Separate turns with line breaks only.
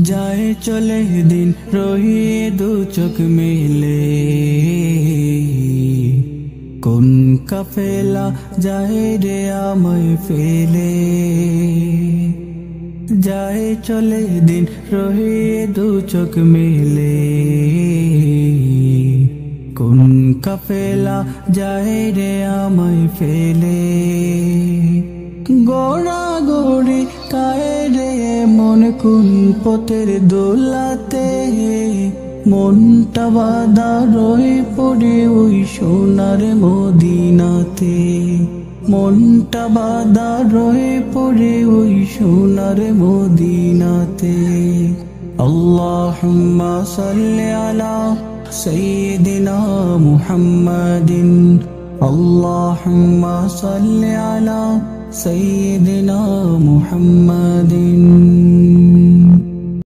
যায় চলে দিন রহিয়ে দু চোখ মেলে, কোন কাফেলা যায় রে আমায় ফেলে। যায় চলে দিন রহিয়ে দু চোখ মেলে, কোন কাফেলা যায় রে আমায় ফেলে। গোড়া গড়ি কায় রে মন কোন পথের দোলাতে, মনটা বাঁধা রয়ে পড়ে ওই সোনার মদিনাতে। মনটা বাঁধা রয়ে পড়ে ওই সোনার মদিনাতে। আল্লাহুম্মা সাল্লি আলা সাইয়্যিদিনা মুহাম্মাদিন, আল্লাহুম্মা সাল্লি আলা সাইয়্যিদিনা মুহাম্মাদিন।